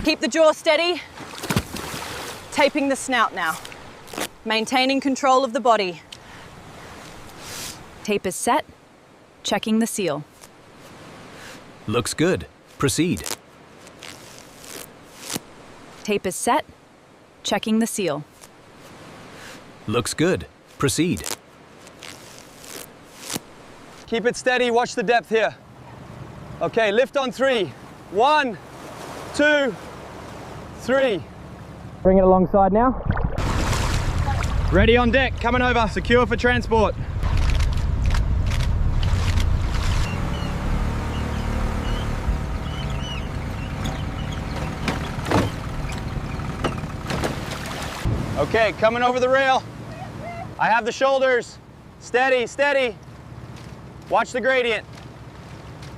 Keep the jaw steady. Taping the snout now. Maintaining control of the body. Tape is set. Checking the seal. Looks good. Proceed. Tape is set. Checking the seal. Looks good. Proceed. Keep it steady, watch the depth here. Okay, lift on 3. 1, 2, 3. Bring it alongside now. Ready on deck, coming over, secure for transport. Okay, coming over the rail. I have the shoulders. Steady, steady. Watch the gradient.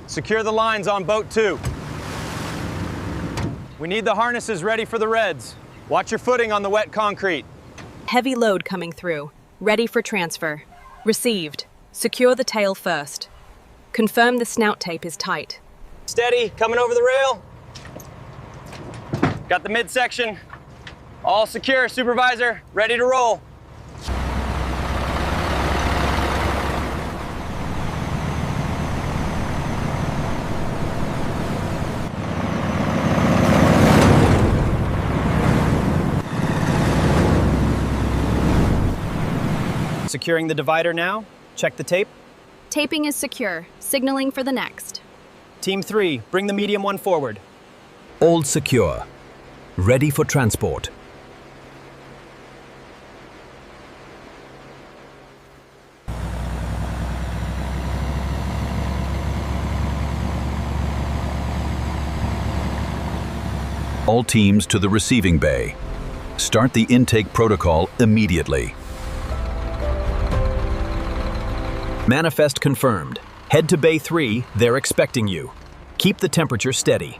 Secure the lines on boat 2. We need the harnesses ready for the reds. Watch your footing on the wet concrete. Heavy load coming through. Ready for transfer. Received. Secure the tail first. Confirm the snout tape is tight. Steady, coming over the rail. Got the midsection. All secure, supervisor. Ready to roll. Securing the divider now. Check the tape. Taping is secure. Signaling for the next. Team 3, bring the medium one forward. All secure. Ready for transport. All teams to the receiving bay. Start the intake protocol immediately. Manifest confirmed. Head to Bay 3, they're expecting you. Keep the temperature steady.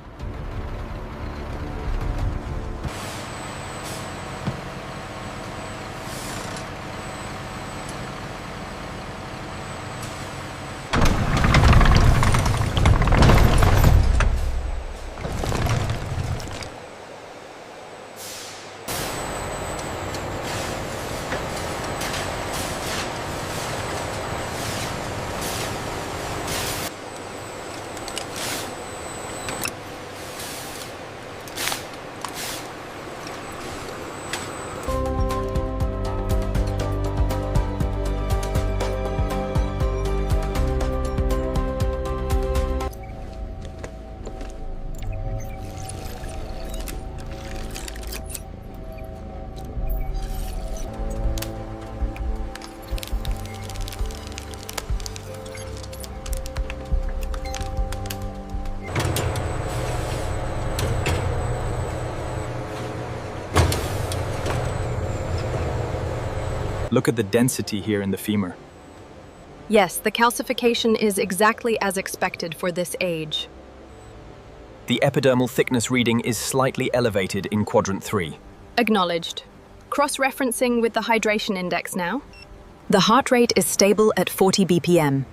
Look at the density here in the femur. Yes, the calcification is exactly as expected for this age. The epidermal thickness reading is slightly elevated in quadrant 3. Acknowledged. Cross-referencing with the hydration index now. The heart rate is stable at 40 BPM.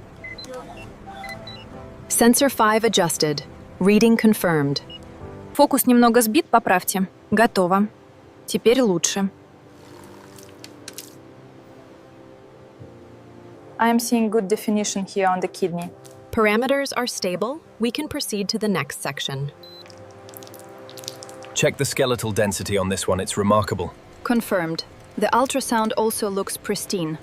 Sensor 5 adjusted. Reading confirmed. Фокус немного сбит, поправьте. Готово. Теперь лучше. I am seeing good definition here on the kidney. Parameters are stable. We can proceed to the next section. Check the skeletal density on this one, it's remarkable. Confirmed. The ultrasound also looks pristine.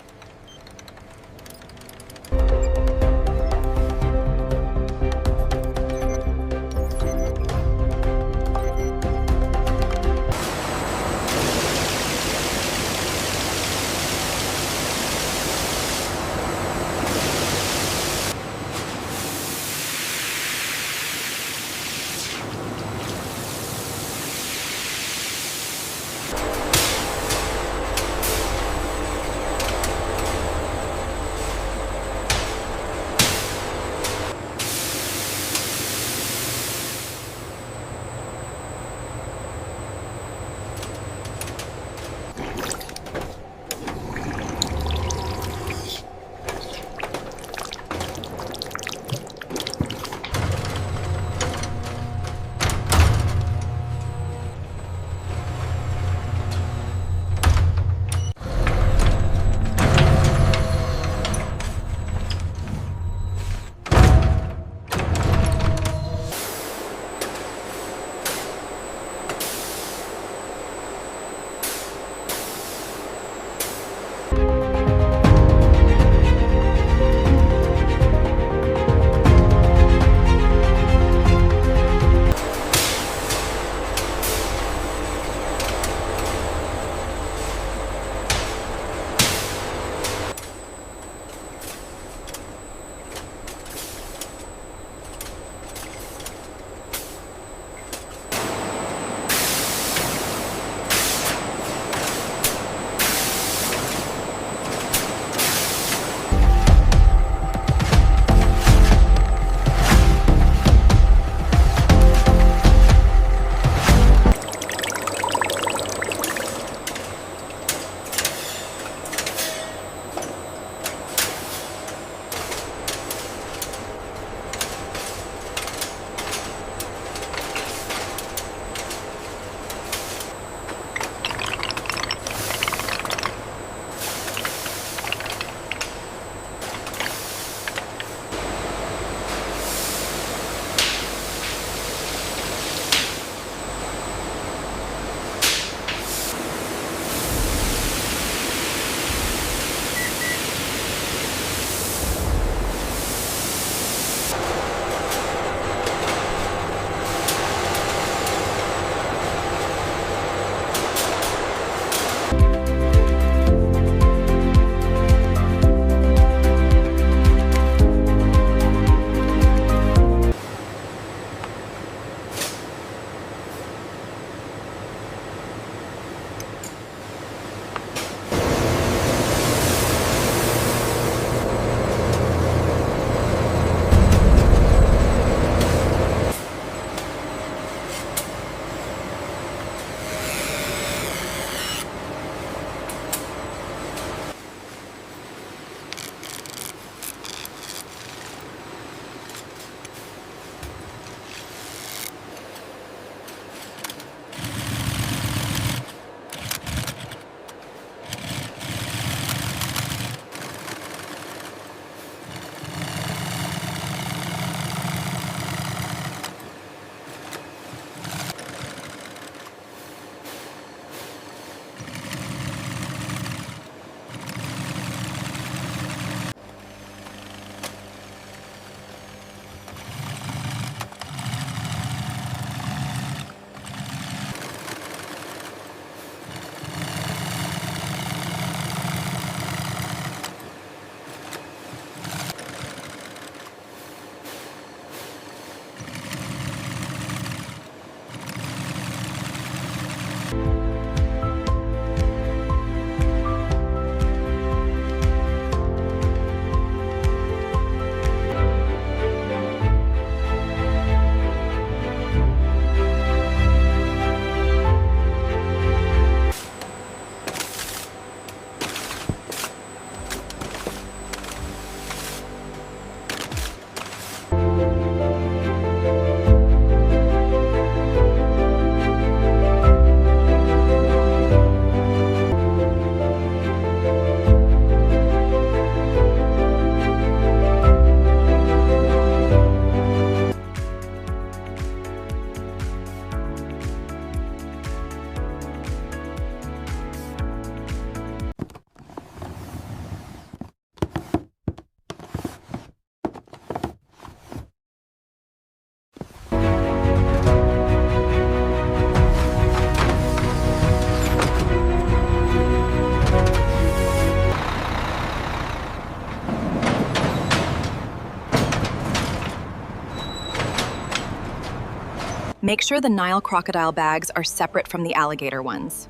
Make sure the Nile crocodile bags are separate from the alligator ones.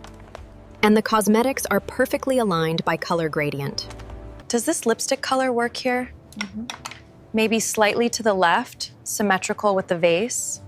And the cosmetics are perfectly aligned by color gradient. Does this lipstick color work here? Maybe slightly to the left, symmetrical with the vase.